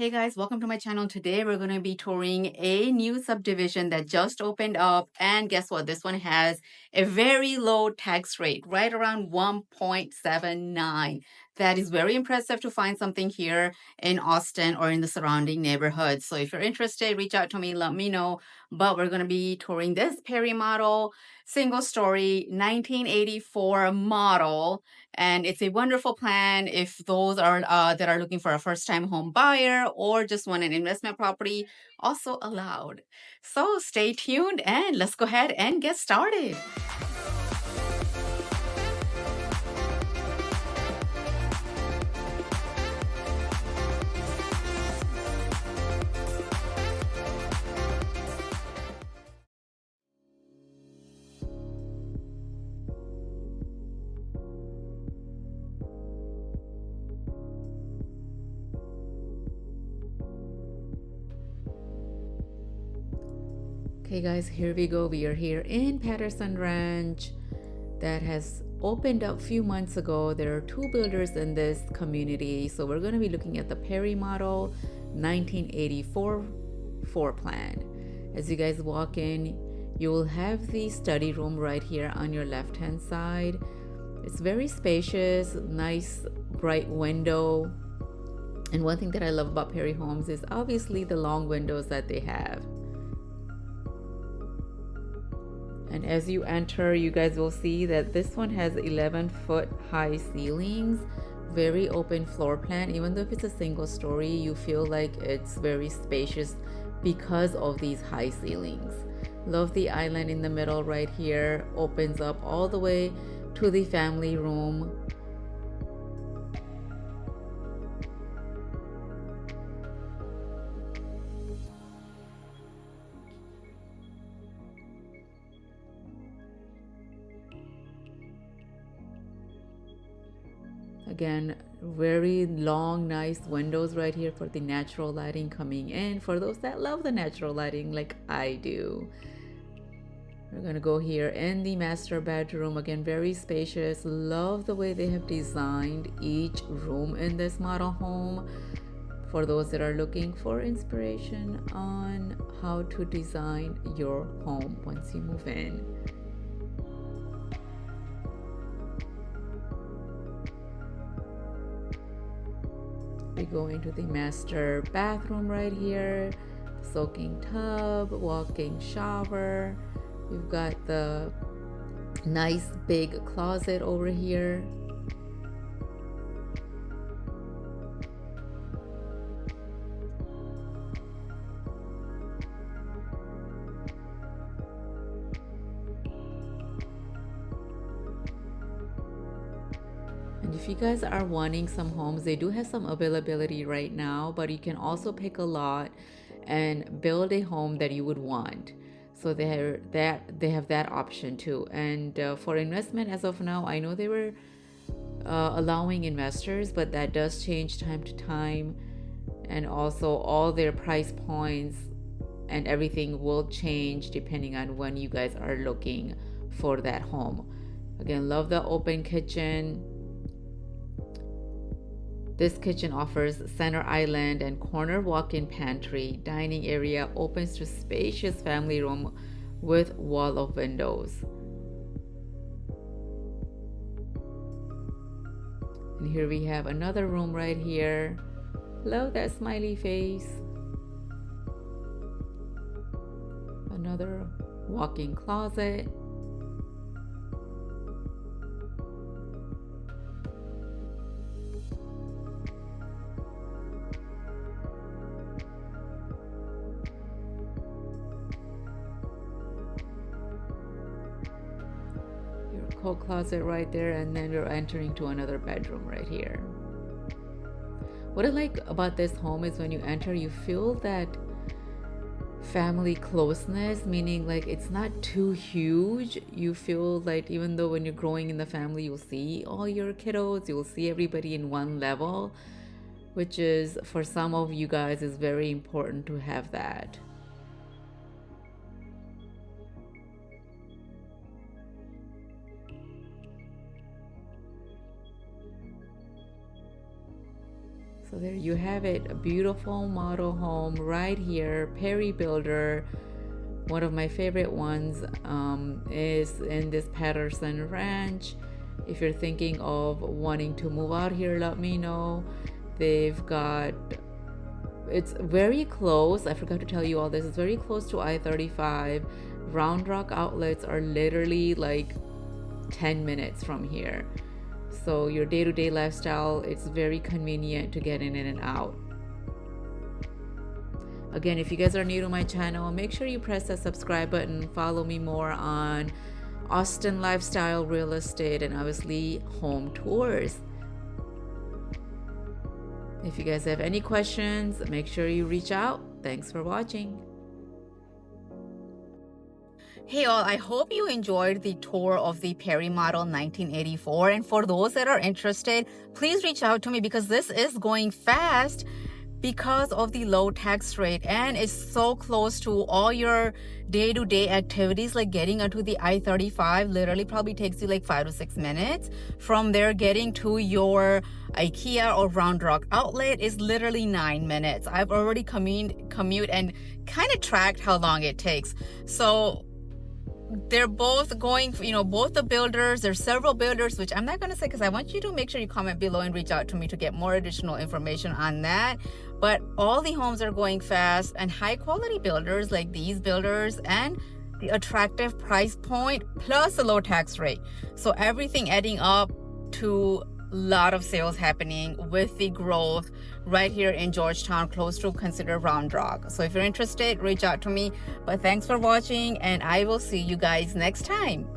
Hey guys, welcome to my channel. Today we're going to be touring a new subdivision that just opened up. And guess what? This one has a very low tax rate, right around 1.79. That is very impressive to find something here in Austin or in the surrounding neighborhood. So if you're interested, reach out to me, let me know. But we're going to be touring this Perry model, single story, 1984 model, and it's a wonderful plan if those are that are looking for a first-time home buyer or just want an investment property, also allowed. So stay tuned and let's go ahead and get started. Okay guys, here we go. We are here in Patterson Ranch that has opened up a few months ago. There are two builders in this community. So we're going to be looking at the Perry model 1984 floor plan. As you guys walk in, you will have the study room right here on your left hand side. It's very spacious, nice bright window. And one thing that I love about Perry homes is obviously the long windows that they have. And as you enter, you guys will see that this one has 11-foot high ceilings, very open floor plan. Even though if it's a single story, you feel like it's very spacious because of these high ceilings. Love the island in the middle right here, opens up all the way to the family room. Again, very long, nice windows right here for the natural lighting coming in. For those that love the natural lighting like I do. We're gonna go here in the master bedroom. Again, very spacious. Love the way they have designed each room in this model home. For those that are looking for inspiration on how to design your home once you move in. We go into the master bathroom right here, soaking tub, walk-in shower. We've got the nice big closet over here. And if you guys are wanting some homes, they do have some availability right now, but you can also pick a lot and build a home that you would want. So they have that option too. And for investment as of now, I know they were allowing investors, but that does change time to time. And also all their price points and everything will change depending on when you guys are looking for that home. Again, love the open kitchen. This kitchen offers center island and corner walk-in pantry. Dining area opens to spacious family room with wall of windows. And here we have another room right here. Love that smiley face. Another walk-in closet. Coat closet right there, and then we're entering to another bedroom right here. What I like about this home is when you enter, you feel that family closeness, meaning like it's not too huge. You feel like even though when you're growing in the family, you'll see all your kiddos, you'll see everybody in one level, which is for some of you guys is very important to have that. So there you have it, a beautiful model home right here, Perry Builder. One of my favorite ones is in this Patterson Ranch. If you're thinking of wanting to move out here, let me know. They've got, it's very close. I forgot to tell you all this. It's very close to I-35. Round Rock outlets are literally like 10 minutes from here. So your day-to-day lifestyle, it's very convenient to get in and out. Again, if you guys are new to my channel, make sure you press that subscribe button. Follow me more on Austin lifestyle, real estate, and obviously home tours. If you guys have any questions, make sure you reach out. Thanks for watching. Hey all, I hope you enjoyed the tour of the Perry model 1984. And for those that are interested, please reach out to me because this is going fast because of the low tax rate, and it's so close to all your day-to-day activities, like getting onto the I-35 literally probably takes you like 5 to 6 minutes. From there, getting to your IKEA or Round Rock outlet is literally 9 minutes. I've already commute and kind of tracked how long it takes. So they're both going, both the builders, there's several builders, which I'm not going to say because I want you to make sure you comment below and reach out to me to get more additional information on that. But all the homes are going fast, and high quality builders like these builders and the attractive price point plus the low tax rate. So everything adding up to a lot of sales happening with the growth right here in Georgetown, close to consider Round Rock. So if you're interested, reach out to me. But thanks for watching, and I will see you guys next time.